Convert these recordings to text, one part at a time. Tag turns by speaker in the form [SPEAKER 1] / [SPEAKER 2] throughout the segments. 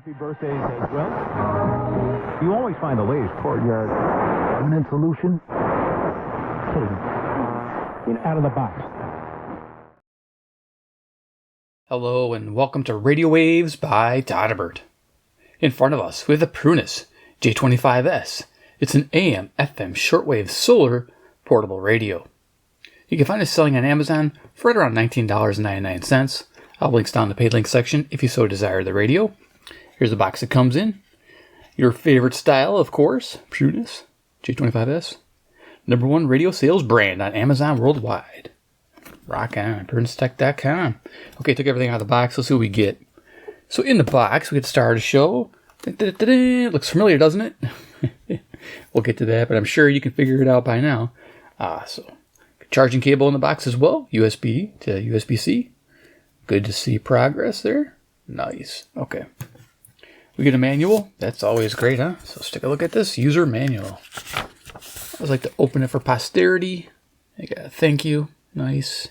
[SPEAKER 1] Happy birthdays as well. You always find the latest courtyard permanent solution. Out of the box.
[SPEAKER 2] Hello and welcome to Radio Waves by Todderbert. In front of us we have the Prunus J-25S. It's an AM/FM shortwave solar portable radio. You can find it selling on Amazon for right around $19.99. I'll links down in the paid link section if you so desire the radio. Here's the box it comes in. Your favorite style, of course, Prunus J-25S. #1 radio sales brand on Amazon worldwide. Rockin, PrunusTech.com. Okay, took everything out of the box. Let's see what we get. So in the box, we get started a show. Looks familiar, doesn't it? We'll get to that, but I'm sure you can figure it out by now. So charging cable in the box as well. USB to USB-C. Good to see progress there. Nice. Okay. We get a manual. That's always great, huh? So let's take a look at this user manual. I always like to open it for posterity. I got a thank you. Nice.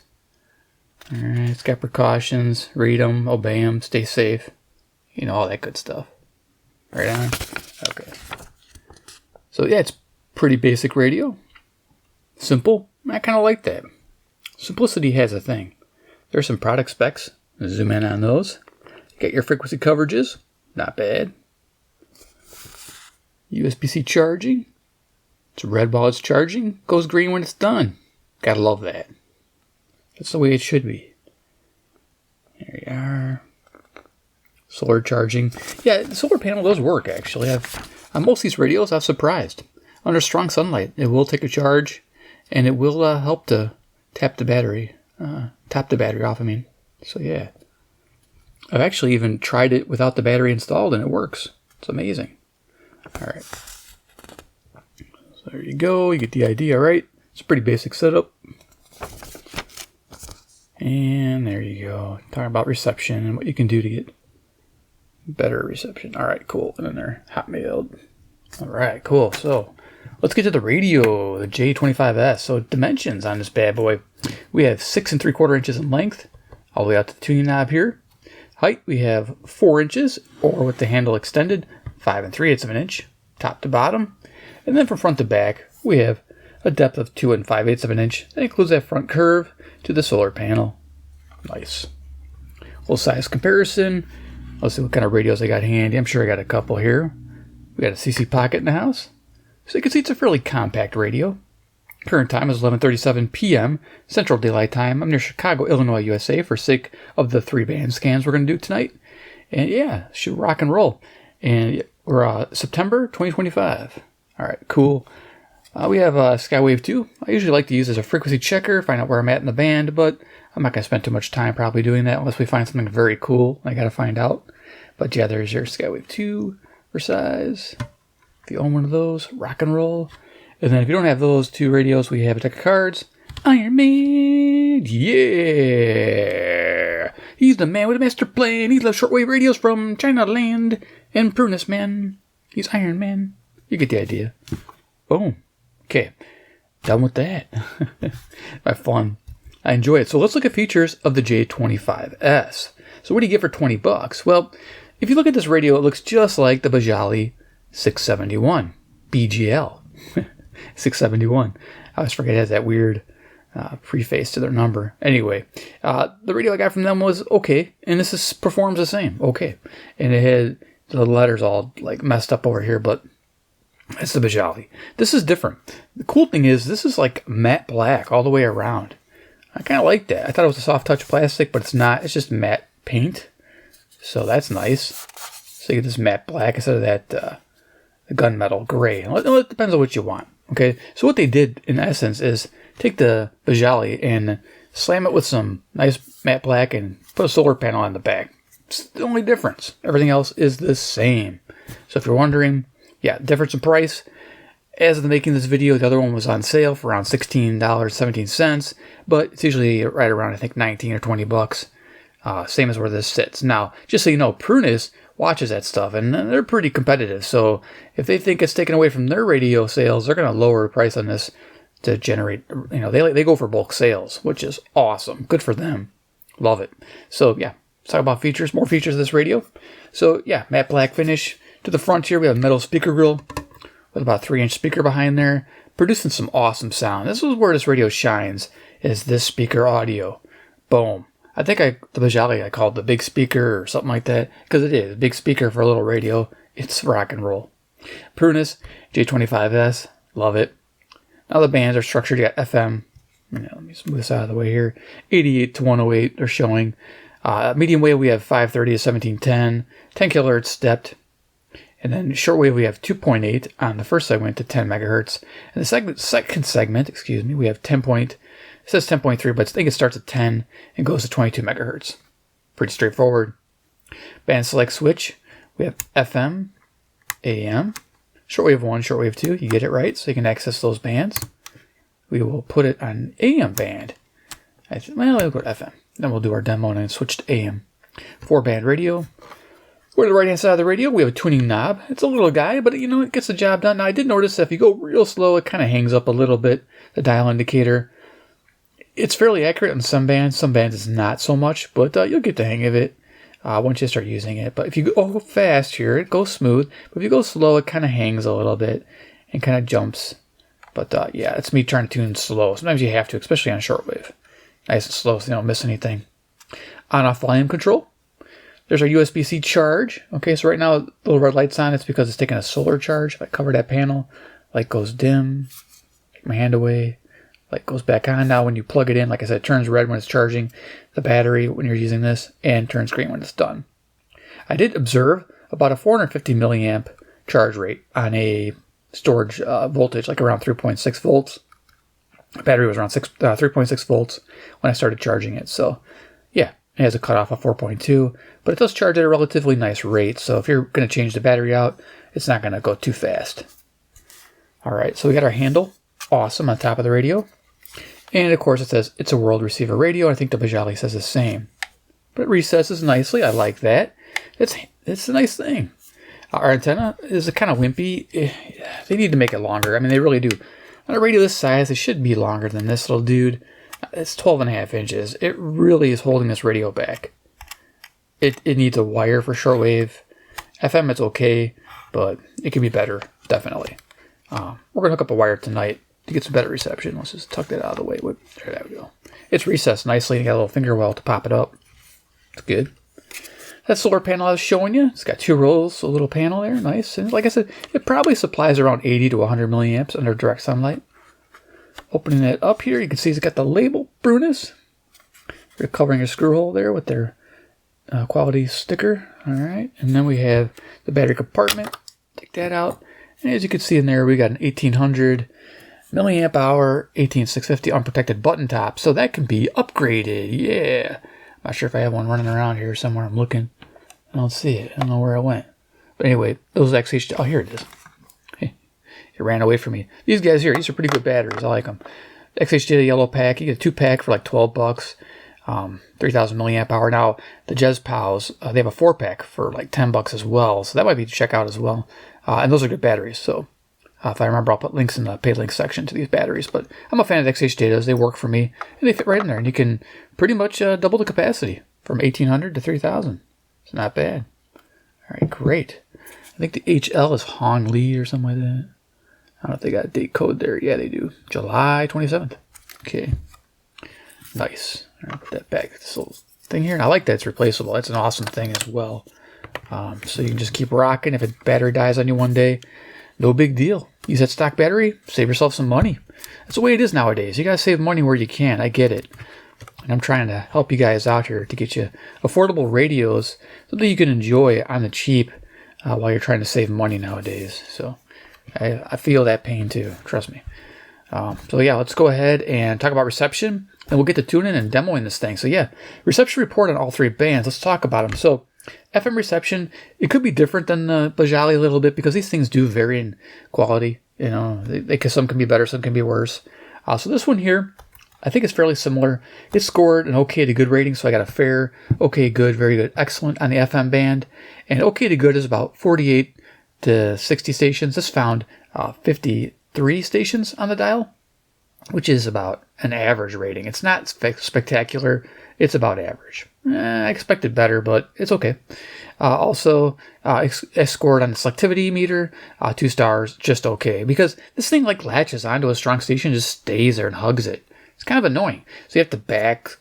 [SPEAKER 2] All right. It's got precautions. Read them. Obey them. Stay safe. You know, all that good stuff. Right on. Okay. So yeah, it's pretty basic radio. Simple. I kind of like that. Simplicity has a thing. There's some product specs. Zoom in on those. Get your frequency coverages. Not bad. USB-C charging. It's red while it's charging. Goes green when it's done. Gotta love that. That's the way it should be. There you are. Solar charging. Yeah, the solar panel does work, actually. On most of these radios, I'm surprised. Under strong sunlight, it will take a charge, and it will help to top the battery off, So, yeah. I've actually even tried it without the battery installed, and it works. It's amazing. All right. So there you go. You get the idea, right? It's a pretty basic setup. And there you go. Talking about reception and what you can do to get better reception. All right, cool. And then they're hot-mailed. All right, cool. So let's get to the radio, the J-25S. So dimensions on this bad boy. We have 6 3/4 inches in length, all the way out to the tuning knob here. Height, we have 4 inches, or with the handle extended, 5 3/8 of an inch, top to bottom. And then from front to back, we have a depth of 2 5/8 of an inch. That includes that front curve to the solar panel. Nice. Little size comparison. Let's see what kind of radios I got handy. I'm sure I got a couple here. We got a CC Pocket in the house. So you can see it's a fairly compact radio. Current time is 11:37 p.m. Central Daylight Time. I'm near Chicago, Illinois, USA, for sake of the 3 band scans we're going to do tonight. And yeah, should rock and roll. And we're September 2025. All right, cool. We have Skywave 2. I usually like to use as a frequency checker, find out where I'm at in the band, but I'm not going to spend too much time probably doing that unless we find something very cool I got to find out. But yeah, there's your Skywave 2 for size. If you own one of those, rock and roll. And then if you don't have those 2 radios, we have a deck of cards. Iron Man, yeah! He's the man with a master plan. He loves shortwave radios from China land. And Prunus, man. He's Iron Man. You get the idea. Boom. Okay, done with that. My fun. I enjoy it. So let's look at features of the J-25S. So what do you get for $20? Well, if you look at this radio, it looks just like the Baijiali 671. BJL 671. I always forget it has that weird preface to their number. Anyway, the radio I got from them was okay, and this performs the same. Okay, and it had the letters all like messed up over here, but it's the Baijiali. This is different. The cool thing is this is like matte black all the way around. I kind of like that. I thought it was a soft touch plastic, but it's not. It's just matte paint, so that's nice. So you get this matte black instead of that gunmetal gray. It depends on what you want. Okay, so what they did in essence is take the Baijiali and slam it with some nice matte black and put a solar panel on the back. It's the only difference. Everything else is the same. So if you're wondering, yeah, difference in price. As of the making of this video, the other one was on sale for around $16.17, but it's usually right around, I think, 19 or 20 bucks. Same as where this sits. Now, just so you know, Prunus watches that stuff, and they're pretty competitive. So if they think it's taken away from their radio sales, they're going to lower the price on this to generate, they go for bulk sales, which is awesome. Good for them. Love it. So yeah, let's talk about features, more features of this radio. So yeah, matte black finish. To the front here, we have a metal speaker grill with about a 3-inch speaker behind there, producing some awesome sound. This is where this radio shines, is this speaker audio. Boom. I think the Baijiali I called the big speaker or something like that, because it is. Big speaker for a little radio. It's rock and roll. Prunus J-25S. Love it. Now the bands are structured. You got FM. Let me smooth this out of the way here. 88 to 108 they're showing. Medium wave we have 530 to 1710. 10 kilohertz stepped. And then shortwave we have 2.8 on the first segment to 10 megahertz. And the second segment, we have 10 point. It says 10.3, but I think it starts at 10 and goes to 22 megahertz. Pretty straightforward. Band select switch. We have FM, AM, shortwave 1, shortwave 2. You get it right, so you can access those bands. We will put it on AM band. We'll go to FM. Then we'll do our demo and then switch to AM. 4-band radio. We're to the right-hand side of the radio. We have a tuning knob. It's a little guy, but it gets the job done. Now, I did notice that if you go real slow, it kind of hangs up a little bit, the dial indicator. It's fairly accurate on some bands. Some bands it's not so much, but you'll get the hang of it once you start using it. But if you go fast here, it goes smooth. But if you go slow, it kind of hangs a little bit and kind of jumps. But yeah, it's me trying to tune slow. Sometimes you have to, especially on shortwave. Nice and slow so you don't miss anything. On-off volume control. There's our USB-C charge. Okay, so right now, the little red light's on. It's because it's taking a solar charge. If I cover that panel, light goes dim. Take my hand away. Light goes back on. Now, when you plug it in, like I said, it turns red when it's charging the battery when you're using this, and turns green when it's done. I did observe about a 450 milliamp charge rate on a storage voltage, like around 3.6 volts. The battery was around 3.6 volts when I started charging it. So, yeah, it has a cutoff of 4.2, but it does charge at a relatively nice rate. So if you're going to change the battery out, it's not going to go too fast. All right, so we got our handle. Awesome on top of the radio. And, of course, it says it's a world receiver radio. I think the Baijiali says the same. But it recesses nicely. I like that. It's a nice thing. Our antenna is kind of wimpy. They need to make it longer. I mean, they really do. On a radio this size, it should be longer than this little dude. It's 12.5 inches. It really is holding this radio back. It needs a wire for shortwave. FM, it's okay, but it can be better, definitely. We're going to hook up a wire tonight to get some better reception. Let's just tuck that out of the way. There we go. It's recessed nicely, and you got a little finger well to pop it up. It's good. That solar panel I was showing you, it's got 2 rows, a little panel there, nice. And like I said, it probably supplies around 80 to 100 milliamps under direct sunlight. Opening it up here, you can see it's got the label, Prunus. They're covering a screw hole there with their quality sticker. All right, and then we have the battery compartment. Take that out. And as you can see in there, we got an 1800 milliamp hour, 18650 unprotected button top. So that can be upgraded, yeah. Not sure if I have one running around here somewhere. I'm looking. I don't see it. I don't know where it went. But anyway, those XH... Oh, here it is. Hey, it ran away from me. These guys here, these are pretty good batteries. I like them. XH yellow pack. You get a 2-pack for like $12. 3,000 milliamp hour. Now, the Jez Pals, they have a 4-pack for like $10 as well. So that might be to check out as well. And those are good batteries. So if I remember, I'll put links in the paid link section to these batteries. But I'm a fan of XH Datas. They work for me. And they fit right in there. And you can pretty much double the capacity from 1,800 to 3,000. It's not bad. All right, great. I think the HL is Hong Li or something like that. I don't know if they got a date code there. Yeah, they do. July 27th. Okay. Nice. All right, put that back. This little thing here. And I like that it's replaceable. That's an awesome thing as well. So you can just keep rocking. If a battery dies on you one day, no big deal. Use that stock battery, save yourself some money. That's the way it is nowadays. You got to save money where you can. I get it. And I'm trying to help you guys out here to get you affordable radios, something you can enjoy on the cheap while you're trying to save money nowadays. So I feel that pain too. Trust me. So yeah, let's go ahead and talk about reception, and we'll get to tuning and demoing this thing. So yeah, reception report on all 3 bands. Let's talk about them. So FM reception, it could be different than the Baijiali a little bit because these things do vary in quality. You know, some can be better, some can be worse. So this one here, I think it's fairly similar. It scored an okay to good rating, so I got a fair, okay, good, very good, excellent on the FM band. And okay to good is about 48 to 60 stations. This found 53 stations on the dial, which is about an average rating. It's not spectacular. it's about average. I expected better, but it's okay. Also, I scored on the selectivity meter, 2 stars, just okay. Because this thing like latches onto a strong station, just stays there and hugs it. It's kind of annoying. So you have to back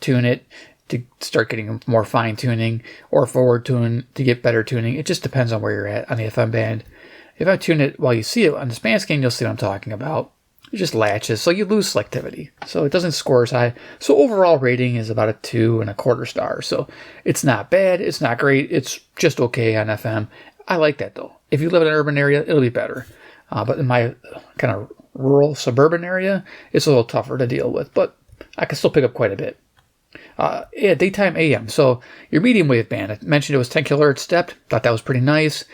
[SPEAKER 2] tune it to start getting more fine tuning, or forward tune to get better tuning. It just depends on where you're at on the FM band. If I tune it while you see it on the span scan, you'll see what I'm talking about. It just latches, so you lose selectivity. So it doesn't score as high. So overall rating is about a 2.25 stars. So it's not bad, it's not great, it's just okay on FM. I like that though. If you live in an urban area, it'll be better. But in my kind of rural suburban area, it's a little tougher to deal with, but I can still pick up quite a bit. Yeah, daytime AM. So your medium wave band, I mentioned it was 10 kilohertz stepped. Thought that was pretty nice.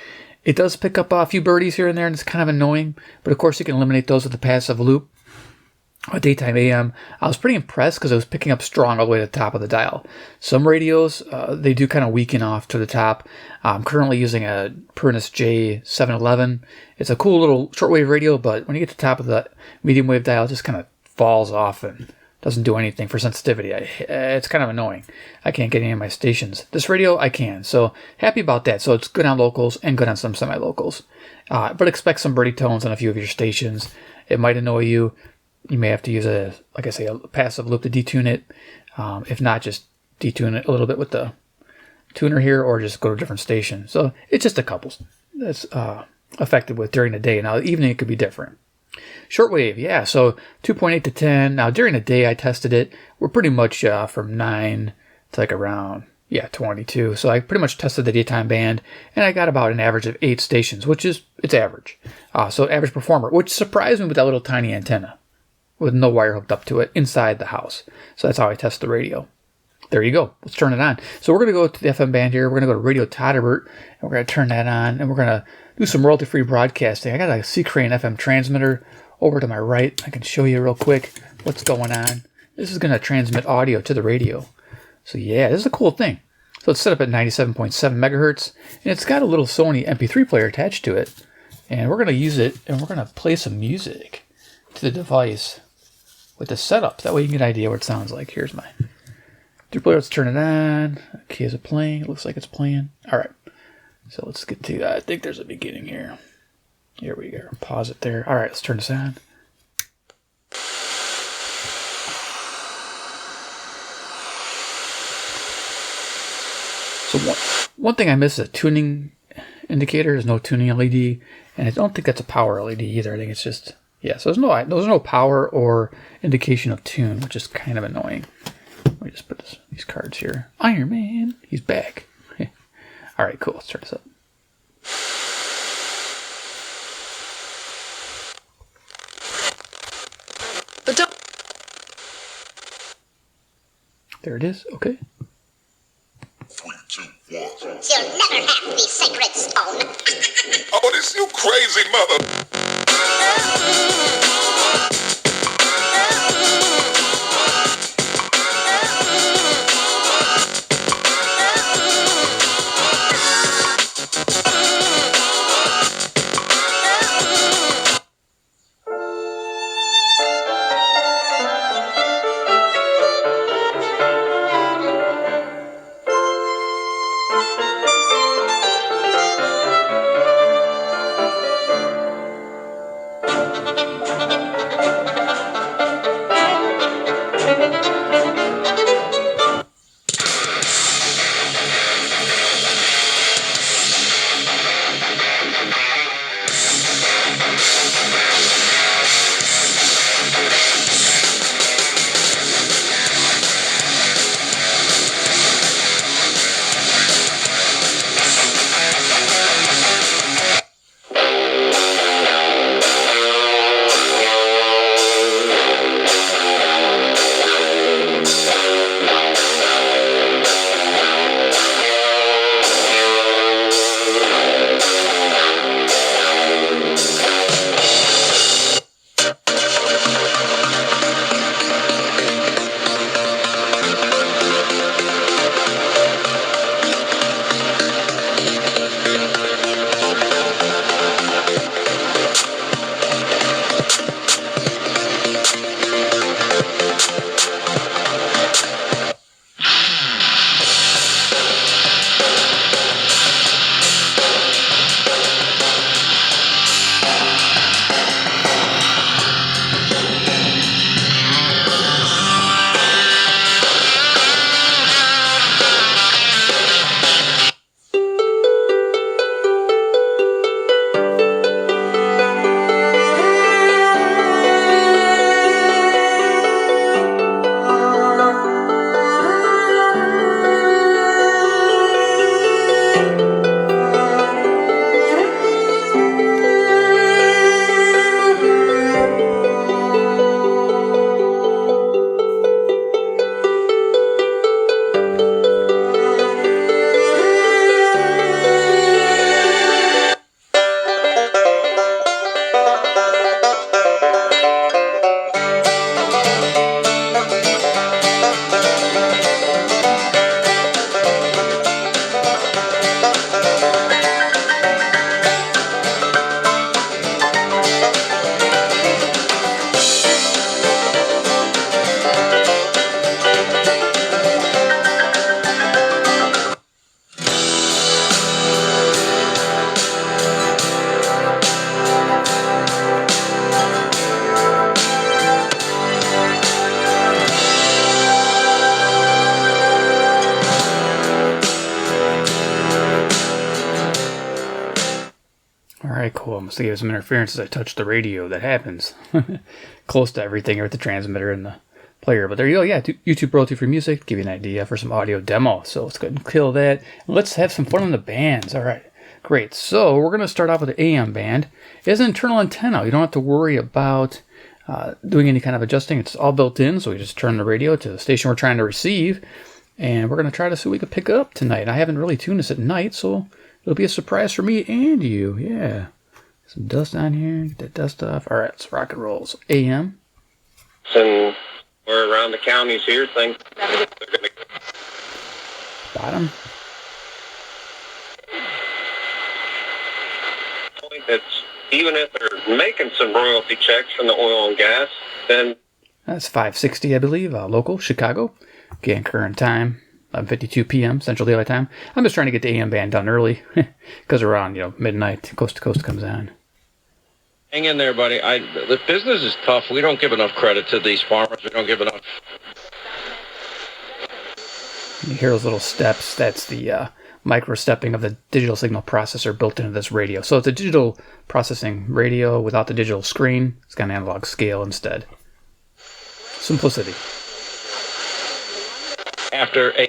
[SPEAKER 2] It does pick up a few birdies here and there, and it's kind of annoying. But of course, you can eliminate those with the passive loop. Daytime AM, I was pretty impressed because it was picking up strong all the way to the top of the dial. Some radios, they do kind of weaken off to the top. I'm currently using a Prunus J-25S. It's a cool little shortwave radio, but when you get to the top of the medium wave dial, it just kind of falls off and doesn't do anything for sensitivity. It's kind of annoying. I can't get any of my stations. This radio, I can. So happy about that. So it's good on locals and good on some semi-locals. But expect some birdie tones on a few of your stations. It might annoy you. You may have to use a passive loop to detune it. If not, just detune it a little bit with the tuner here, or just go to a different station. So it's just a couple that's affected with during the day. Now, the evening, it could be different. Shortwave, yeah, so 2.8 to 10. Now, during the day, I tested it. We're pretty much from 9 to like around, 22. So I pretty much tested the daytime band, and I got about an average of 8 stations, which is, it's average. So average performer, which surprised me with that little tiny antenna with no wire hooked up to it inside the house. So that's how I test the radio. There you go. Let's turn it on. So we're going to go to the FM band here. We're going to go to Radio Todderbert, and we're going to turn that on, and we're going to do some royalty-free broadcasting. I got a C-Crane FM transmitter over to my right. I can show you real quick what's going on. This is going to transmit audio to the radio. So yeah, this is a cool thing. So it's set up at 97.7 megahertz, and it's got a little Sony MP3 player attached to it. And we're going to use it, and we're going to play some music to the device with the setup. That way you can get an idea what it sounds like. Here's my MP3 player. Let's turn it on. Okay, is it playing? It looks like it's playing. All right. So let's get to that. I think there's a beginning here. Here we go. Pause it there. All right, let's turn this on. So one thing I miss is a tuning indicator. There's no tuning LED, and I don't think that's a power LED either. I think it's just, yeah, so there's no power or indication of tune, which is kind of annoying. Let me just put these cards here. Iron Man, he's back. All right, cool. Let's start this up. There it is. Okay.
[SPEAKER 3] 3, 2, 1.
[SPEAKER 4] You'll never have the sacred stone.
[SPEAKER 3] Oh, this you crazy mother.
[SPEAKER 2] All right, cool. I must have given some interference as I touched the radio. That happens. Close to everything here with the transmitter and the player. But there you go. Yeah, YouTube royalty-free music. Give you an idea for some audio demo. So let's go ahead and kill that. Let's have some fun on the bands. All right, great. So we're going to start off with the AM band. It has an internal antenna. You don't have to worry about doing any kind of adjusting. It's all built in. So we just turn the radio to the station we're trying to receive. And we're going to try to see what we can pick up tonight. I haven't really tuned this at night, so it'll be a surprise for me and you. Yeah. Some dust on here. Get that dust off. All right, let's rock and roll. So AM.
[SPEAKER 5] And we're around the counties here. Things they're going to
[SPEAKER 2] Bottom.
[SPEAKER 5] It's even if they're making some royalty checks from the oil and gas, then
[SPEAKER 2] That's 5:60, I believe. Local, Chicago. Again, current time, 11:52 p.m. Central Daylight Time. I'm just trying to get the AM band done early because around midnight, coast to coast comes on.
[SPEAKER 6] Hang in there, buddy. The business is tough. We don't give enough credit to these farmers. We don't give enough.
[SPEAKER 2] You hear those little steps. That's the micro stepping of the digital signal processor built into this radio. So it's a digital processing radio without the digital screen. It's got an analog scale instead. Simplicity.
[SPEAKER 6] After a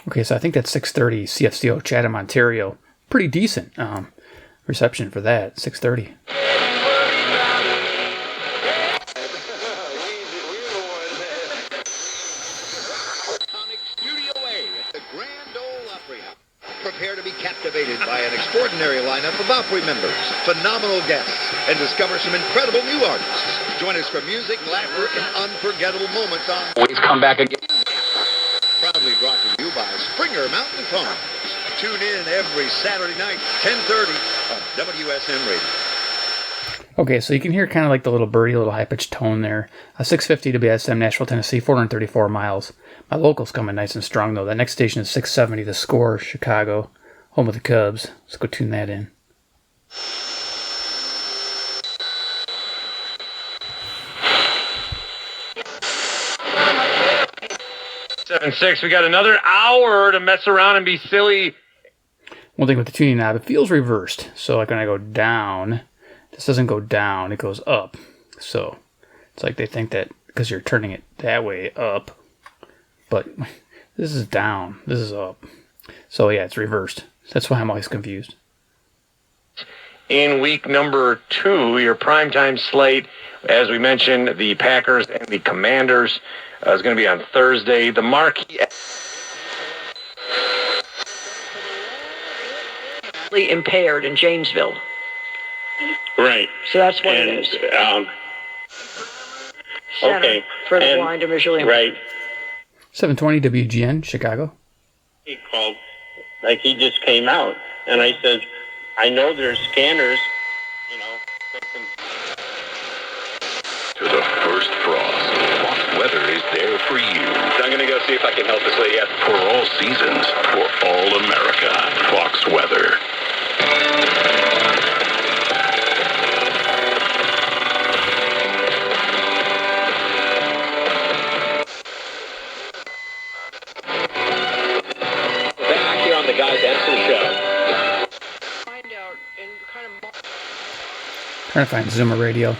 [SPEAKER 2] Okay, so I think that's 6:30 CFCO Chatham, Ontario. Pretty decent reception for that. 6:30.
[SPEAKER 7] Prepare to be captivated by an extraordinary lineup of Opry members, phenomenal guests, and discover some incredible new artists. Join us for music, laughter, and unforgettable moments on
[SPEAKER 6] always come back again.
[SPEAKER 7] Proudly brought to you by Springer Mountain Farms. Tune in every Saturday night, 10:30 on WSM Radio.
[SPEAKER 2] Okay, so you can hear kind of like the little birdie, little high-pitched tone there. 650 WSM, Nashville, Tennessee, 434 miles. My local's coming nice and strong, though. That next station is 670, The Score, Chicago, home of the Cubs. Let's go tune that in.
[SPEAKER 6] Seven six. We got another hour to mess around and be silly.
[SPEAKER 2] One thing with the tuning knob, it feels reversed. So like when I go down, this doesn't go down, it goes up. So it's like they think that because you're turning it that way up, but this is down, this is up. So yeah, it's reversed. That's why I'm always confused.
[SPEAKER 6] In week number 2, your primetime slate, as we mentioned, the Packers and the Commanders is going to be on Thursday. The marquee
[SPEAKER 8] impaired in Janesville.
[SPEAKER 5] right.
[SPEAKER 8] So that's what
[SPEAKER 5] And
[SPEAKER 8] it is. Center
[SPEAKER 5] okay.
[SPEAKER 8] for the
[SPEAKER 5] And-
[SPEAKER 8] blind and visually impaired.
[SPEAKER 5] Right.
[SPEAKER 2] 720 WGN, Chicago.
[SPEAKER 5] He called, like he just came out, and I said, I know there's scanners, that can
[SPEAKER 3] To the first frost, Fox Weather is there for you.
[SPEAKER 6] I'm going to go see if I can help this lady out.
[SPEAKER 3] For all seasons, for all America, Fox Weather.
[SPEAKER 6] Back here on the Guy Benson Show.
[SPEAKER 8] Find out and kind of
[SPEAKER 2] Trying to find Zoomer Radio.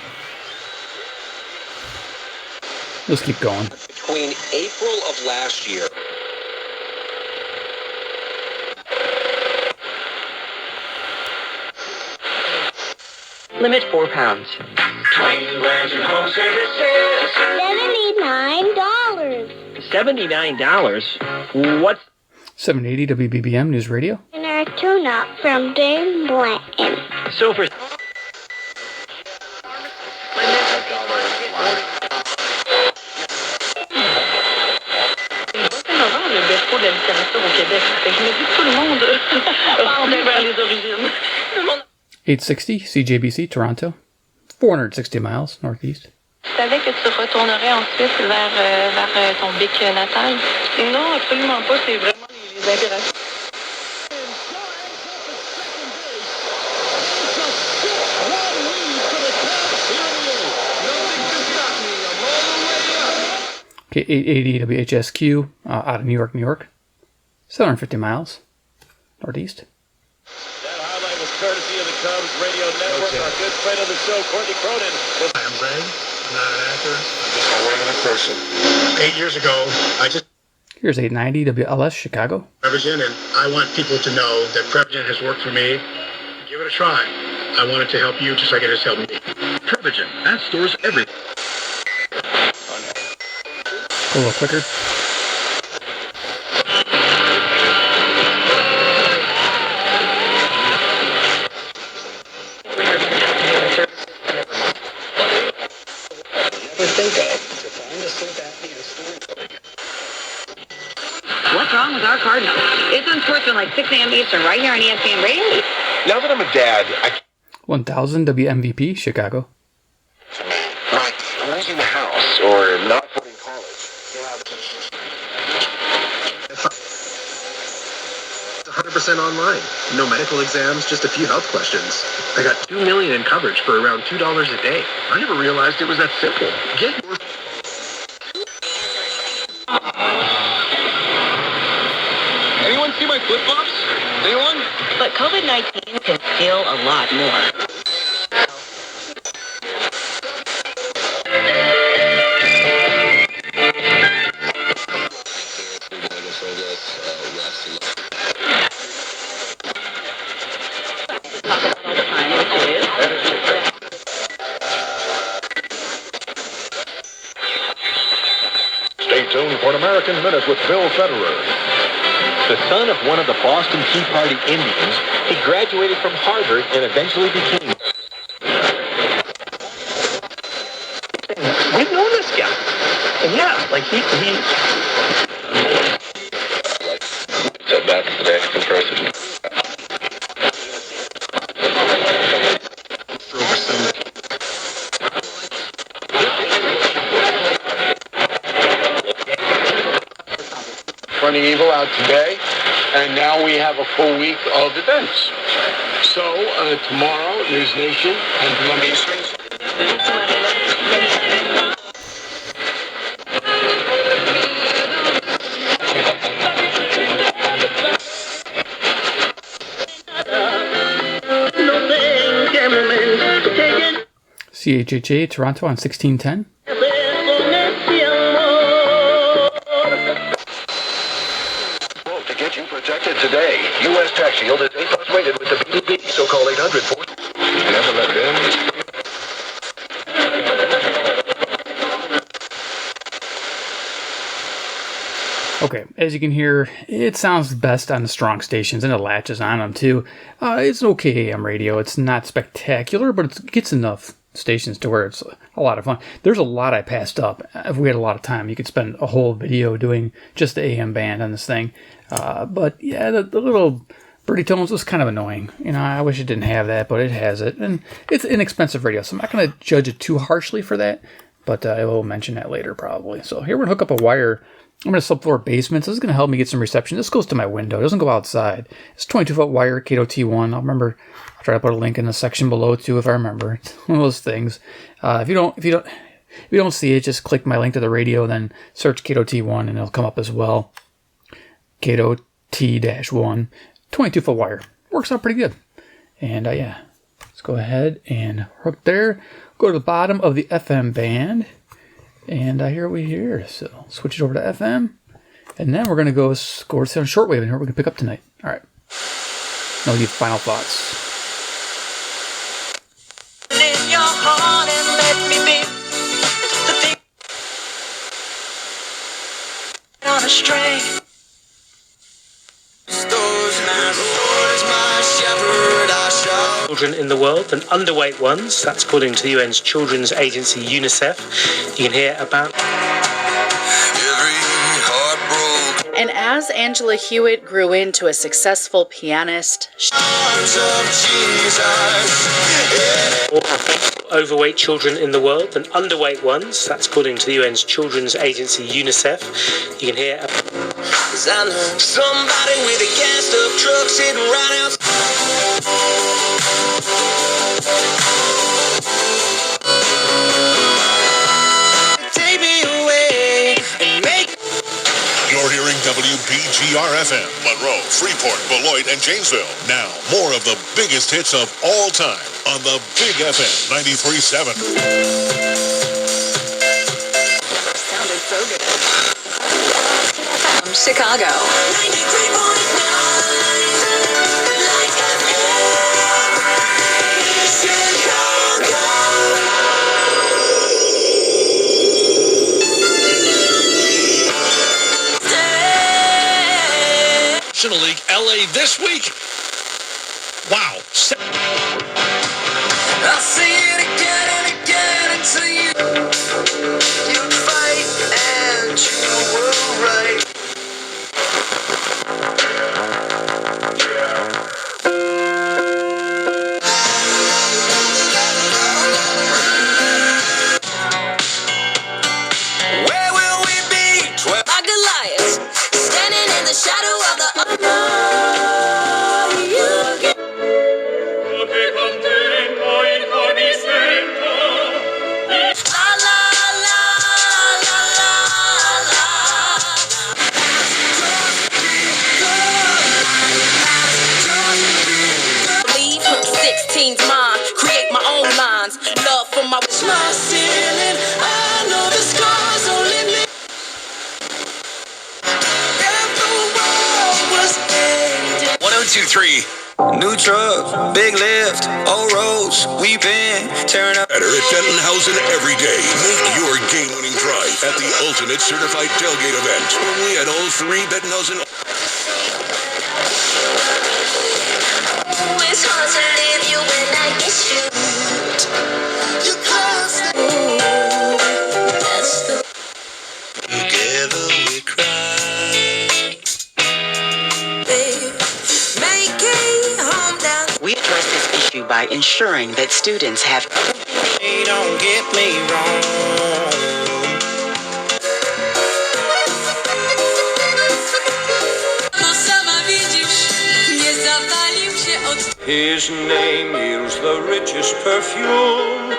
[SPEAKER 2] Let's keep going.
[SPEAKER 9] Between April of last year.
[SPEAKER 8] limit 4 pounds.
[SPEAKER 4] $79.
[SPEAKER 8] $79? What?
[SPEAKER 2] 780 WBBM News Radio.
[SPEAKER 4] And our tune-up from Dave Blanton.
[SPEAKER 8] So for au Québec. Fait que je me dis que tout le monde rendait vers les origines.
[SPEAKER 2] 860 CJBC Toronto. 460 miles northeast.
[SPEAKER 10] Tu savais que tu retournerais ensuite vers ton bic natal?
[SPEAKER 8] Non, absolument pas. C'est vraiment les impératifs.
[SPEAKER 2] Okay, 880 WHSQ out of New York, New York. 750 miles northeast.
[SPEAKER 11] That highlight was courtesy of the Cubs Radio Network. Our good friend of the show, Courtney Cronin.
[SPEAKER 12] Hi, I'm Greg. I'm not an actor. I'm just a regular person. 8 years ago, I just...
[SPEAKER 2] Here's 890 WLS, Chicago.
[SPEAKER 12] Prevagen, and I want people to know that Prevagen has worked for me. Give it a try. I want it to help you just like it has helped me. Prevagen, that stores everything.
[SPEAKER 2] A little quicker.
[SPEAKER 8] What's wrong with our Cardinals? It's on sportsman like 6 a.m. Eastern, right here on ESPN Radio.
[SPEAKER 6] Now that I'm a dad,
[SPEAKER 2] 1000 WMVP, Chicago.
[SPEAKER 6] I'm losing the house or not putting college.
[SPEAKER 12] 100% online. No medical exams, just a few health questions. I got $2 million in coverage for around $2 a day. I never realized it was that simple. Get your...
[SPEAKER 11] Anyone see my flip-flops? Anyone?
[SPEAKER 8] But COVID-19 can steal a lot more.
[SPEAKER 3] Stay tuned for an American Minute with Bill Federer.
[SPEAKER 13] The son of one of the Boston Tea Party Indians, he graduated from Harvard and eventually became...
[SPEAKER 11] We've known this guy. And yeah, like he...
[SPEAKER 6] Set back today, impressive.
[SPEAKER 14] Running Eagle out today, and now we have a full week of events. So, tomorrow, News Nation and Columbia Eastern.
[SPEAKER 2] CHHA, Toronto on 1610.
[SPEAKER 6] Protected today. U.S. Tax Shield is 8 months rated with the BB, so-called 800 for... Never let them.
[SPEAKER 2] Okay, as you can hear, it sounds best on the strong stations, and it latches on them too. It's an okay AM radio. It's not spectacular, but it gets enough stations to where it's a lot of fun. There's a lot I passed up. If we had a lot of time, you could spend a whole video doing just the AM band on this thing. But yeah, the little birdie tones was kind of annoying. You know, I wish it didn't have that, but it has it. And it's inexpensive radio, so I'm not going to judge it too harshly for that. But I will mention that later probably. So here we're going to hook up a wire. I'm going to subfloor basement. So this is going to help me get some reception. This goes to my window. It doesn't go outside. It's 22-foot wire, Kato T1. I'll try to put a link in the section below too if I remember. It's one of those things. If you don't see it, just click my link to the radio, then search Kato T1 and it'll come up as well. Kato T-1, 22-foot wire. Works out pretty good. And yeah, let's go ahead and hook there. Go to the bottom of the FM band. And here we hear. So switch it over to FM. And then we're going to go on shortwave and here we can pick up tonight. All right. Now we'll give final thoughts.
[SPEAKER 15] In your heart and let me be the thing on a string.
[SPEAKER 16] Children in the world than underweight ones. That's according to the UN's children's agency UNICEF. You can hear about...
[SPEAKER 17] And as Angela Hewitt grew into a successful pianist,
[SPEAKER 16] overweight children in the world than underweight ones. That's according to the UN's children's agency UNICEF. You can hear
[SPEAKER 15] somebody with a gas up truck sitting right outside. Take me away and
[SPEAKER 3] WBGR-FM, Monroe, Freeport, Beloit, and Janesville. Now, more of the biggest hits of all time on the Big FM 93.7.
[SPEAKER 8] Sounded so good. From Chicago. 93.9
[SPEAKER 3] National League LA this week. Wow.
[SPEAKER 15] I'll see it again and again until you fight and you were right. Where will we be? My Goliath, standing in the shadow of the create my own lines. Love for my ceiling. I know the scars only me. If the world was ending.
[SPEAKER 18] 102.3. New truck, big lift, old roads, we been tearing up.
[SPEAKER 3] Better at Fentonhausen every day. Make your game-winning drive at the Ultimate Certified Tailgate event. Only at all three Fentonhausen.
[SPEAKER 15] It's hard to leave you when I get you. You close the that's the together we cry. Babe, make a home down.
[SPEAKER 19] We address this issue by ensuring that students have.
[SPEAKER 15] Don't get me wrong.
[SPEAKER 18] His name yields the richest perfume.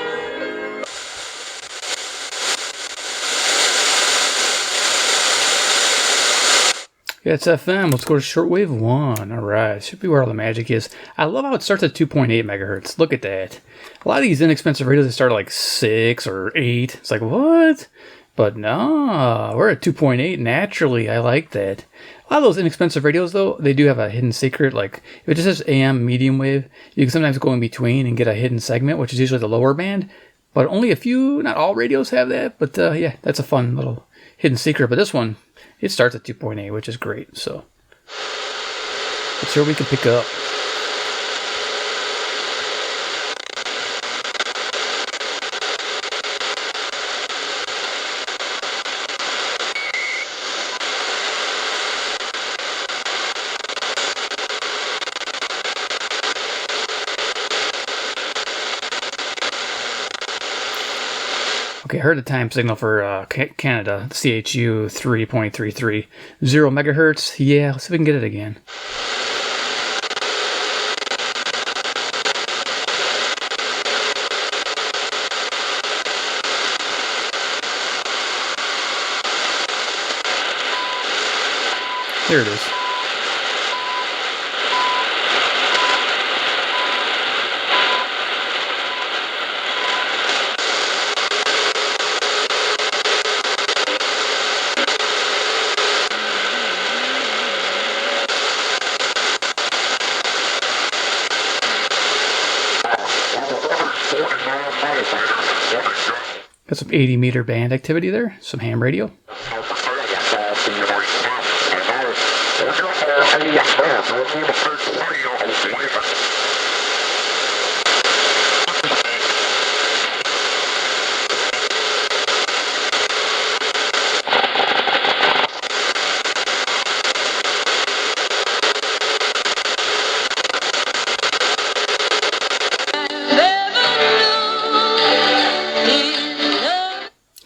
[SPEAKER 2] Yeah, it's FM. Let's go to shortwave 1. All right. Should be where all the magic is. I love how it starts at 2.8 megahertz. Look at that. A lot of these inexpensive radios, they start at like 6 or 8. It's like, what? But no, we're at 2.8 naturally. I like that. A lot of those inexpensive radios, though, they do have a hidden secret. Like, if it just says AM medium wave, you can sometimes go in between and get a hidden segment, which is usually the lower band. But only a few, not all radios have that. But yeah, that's a fun little hidden secret. But this one, it starts at 2.8, which is great. So let's see what we can pick up. Okay, I heard the time signal for Canada, CHU 3.33, 0 megahertz. Yeah, let's see if we can get it again. There it is. Got some 80 meter band activity there, some ham radio.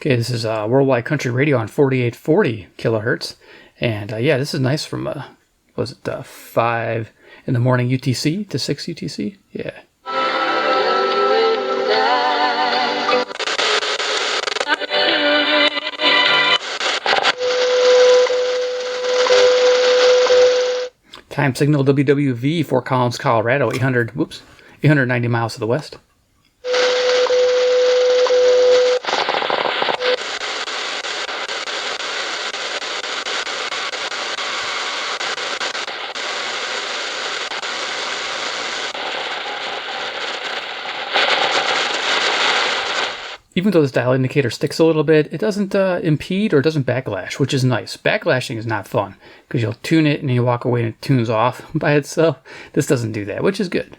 [SPEAKER 2] Okay, this is Worldwide Country Radio on 4840 kilohertz. And yeah, this is nice from, was it 5 in the morning UTC to 6 UTC? Yeah. Time signal WWV, Fort Collins, Colorado, 890 miles to the west. Even though this dial indicator sticks a little bit, it doesn't impede or it doesn't backlash, which is nice. Backlashing is not fun because you'll tune it and then you walk away and it tunes off by itself. This doesn't do that, which is good.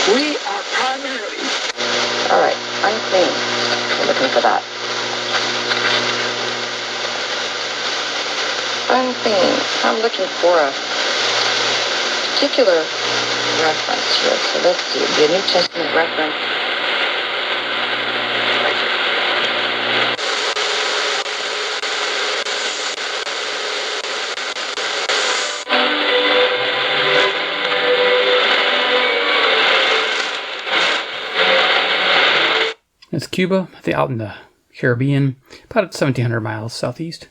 [SPEAKER 15] We are primarily.
[SPEAKER 8] All right, unclean. We're looking for that. Unclean. I'm looking for a particular reference here. So let's see. It'd be a New Testament reference.
[SPEAKER 2] It's Cuba, out in the Caribbean, about 1,700 miles southeast.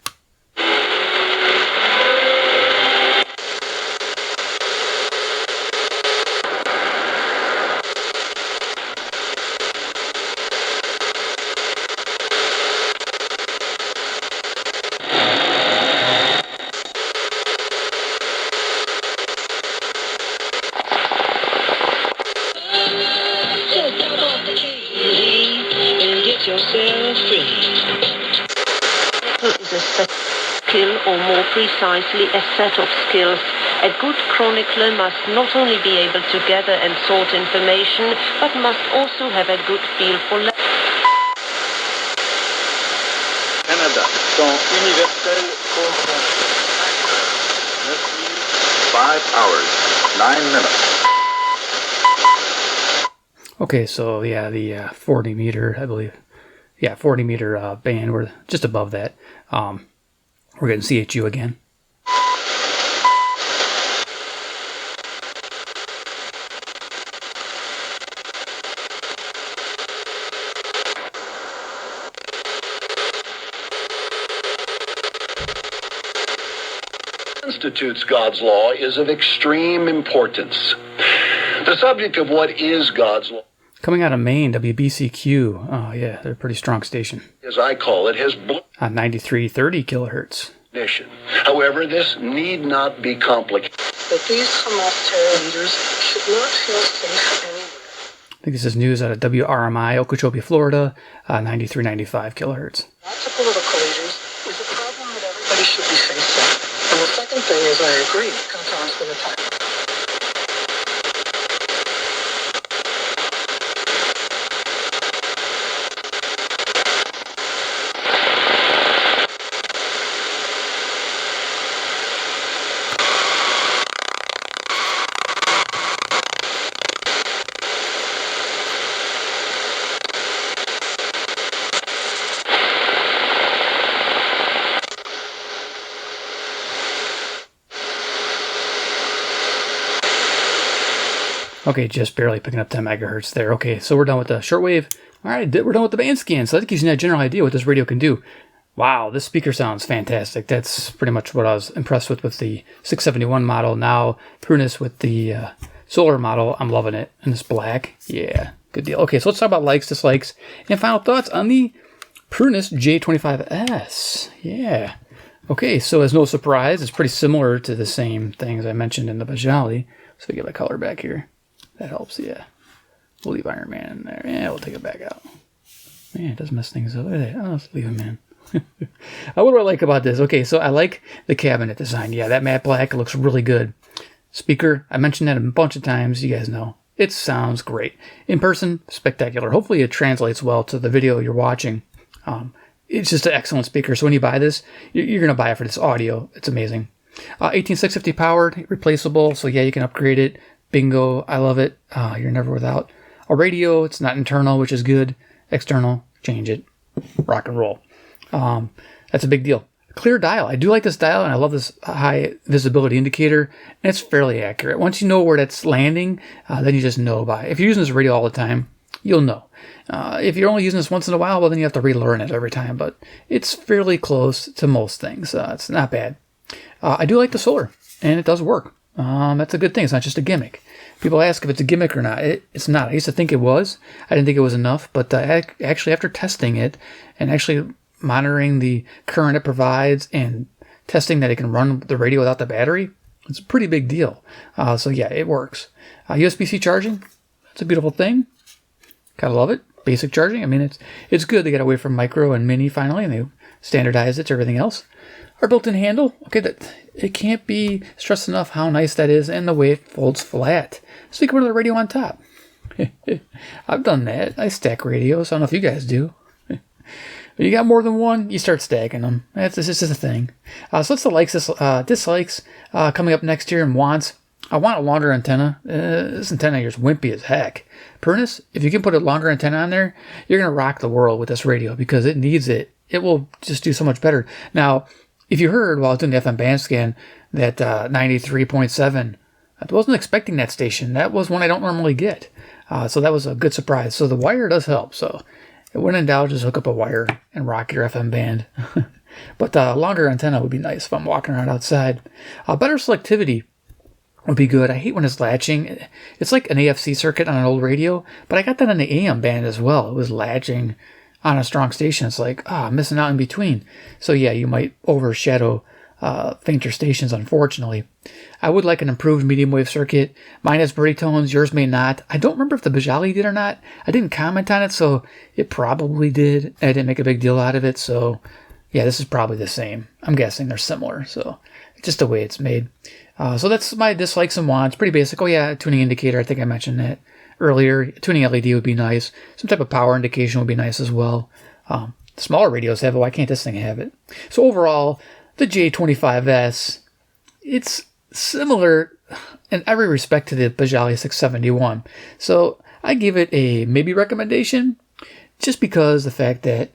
[SPEAKER 20] Or more precisely, a set of skills. A good chronicler must not only be able to gather and sort information, but must also have a good feel for
[SPEAKER 11] Canada, temps universel, 5 hours, 9 minutes.
[SPEAKER 2] Okay, so yeah, the 40 meter, I believe. Yeah, 40 meter band, we're just above that. We're getting CHU again.
[SPEAKER 14] Constitutes God's law is of extreme importance. The subject of what is God's law,
[SPEAKER 2] Coming out of Maine, WBCQ. Oh yeah, they're a pretty strong station.
[SPEAKER 14] as I call it, has
[SPEAKER 2] 9330 kilohertz.
[SPEAKER 14] ignition. However, this need not be complicated.
[SPEAKER 15] That these Hamas terror leaders should not feel safe anywhere.
[SPEAKER 2] I think this is news out of WRMI, Okeechobee, Florida, 9395 kilohertz.
[SPEAKER 15] Lots of political leaders is a problem that everybody should be facing. And the second thing is, I agree, Qatar's been attacked.
[SPEAKER 2] Okay, just barely picking up 10 megahertz there. Okay, so we're done with the shortwave. All right, we're done with the band scan. So that gives you a general idea what this radio can do. Wow, this speaker sounds fantastic. That's pretty much what I was impressed with the 671 model. Now, Prunus with the solar model. I'm loving it. And it's black. Yeah, good deal. Okay, so let's talk about likes, dislikes, and final thoughts on the Prunus J-25S. Yeah. Okay, so as no surprise, it's pretty similar to the same things I mentioned in the Baijiali. So we get my color back here. That helps, yeah. We'll leave Iron Man in there. Yeah, we'll take it back out. Man, it does mess things up. Look at that. Oh, let's leave him in. What do I like about this? Okay, so I like the cabinet design. Yeah, that matte black looks really good. Speaker, I mentioned that a bunch of times. You guys know. It sounds great. In person, spectacular. Hopefully it translates well to the video you're watching. It's just an excellent speaker. So when you buy this, you're going to buy it for this audio. It's amazing. 18650 powered, replaceable. So yeah, you can upgrade it. Bingo. I love it. You're never without a radio. It's not internal, which is good. External, change it. Rock and roll. That's a big deal. Clear dial. I do like this dial, and I love this high visibility indicator. And it's fairly accurate. Once you know where that's landing, then you just know by. If you're using this radio all the time, you'll know. If you're only using this once in a while, well, then you have to relearn it every time. But it's fairly close to most things. It's not bad. I do like the solar, and it does work. That's a good thing. It's not just a gimmick. People ask if it's a gimmick or not. It's not. I used to think it was. I didn't think it was enough. But actually, after testing it and actually monitoring the current it provides and testing that it can run the radio without the battery, it's a pretty big deal. So yeah, it works. USB-C charging, it's a beautiful thing. Gotta love it. Basic charging, I mean, it's good. They got away from micro and mini finally, and they standardized it to everything else. Our built-in handle, okay, that it can't be stressed enough how nice that is, and the way it folds flat, so you can run the radio on top. I've done that. I stack radios. I don't know if you guys do. When you got more than one, you start stacking them. This is a thing. So that's the likes, dislikes coming up next year, and wants. I want a longer antenna. This antenna here is wimpy as heck. Prunus, if you can put a longer antenna on there, you're going to rock the world with this radio because it needs it. It will just do so much better. Now, if you heard while I was doing the FM band scan that 93.7, I wasn't expecting that station. That was one I don't normally get. So that was a good surprise. So the wire does help. So when in doubt, just hook up a wire and rock your FM band. But longer antenna would be nice if I'm walking around outside. Better selectivity would be good. I hate when it's latching. It's like an AFC circuit on an old radio, but I got that on the AM band as well. It was latching on a strong station. It's like, I'm missing out in between. So yeah, you might overshadow fainter stations, unfortunately. I would like an improved medium wave circuit. Mine has tones, yours may not. I don't remember if the Baijiali did or not. I didn't comment on it, so it probably did. I didn't make a big deal out of it, so yeah, this is probably the same. I'm guessing they're similar, so just the way it's made. So that's my dislikes and wants. Pretty basic. Oh yeah, tuning indicator. I think I mentioned that earlier. Tuning LED would be nice. Some type of power indication would be nice as well. Smaller radios have it. Why can't this thing have it? So overall, the J-25S, it's similar in every respect to the Baijiali 671. So I give it a maybe recommendation just because the fact that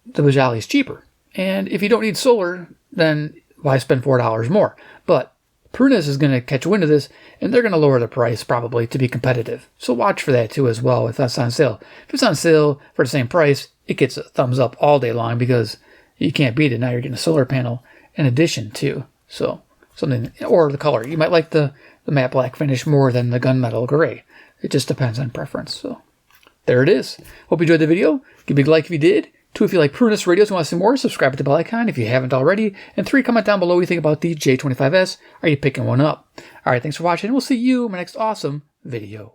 [SPEAKER 2] the Baijiali is cheaper. And if you don't need solar, then why spend $4 more? But Prunus is going to catch wind of this, and they're going to lower the price probably to be competitive. So watch for that too as well if that's on sale. If it's on sale for the same price, it gets a thumbs up all day long because you can't beat it. Now you're getting a solar panel in addition too. So something, or the color. You might like the matte black finish more than the gunmetal gray. It just depends on preference. So there it is. Hope you enjoyed the video. Give me a big like if you did. 2, if you like Prunus radios and want to see more, subscribe to the bell icon if you haven't already. And 3, comment down below what you think about the J-25S. Are you picking one up? Alright, thanks for watching, and we'll see you in my next awesome video.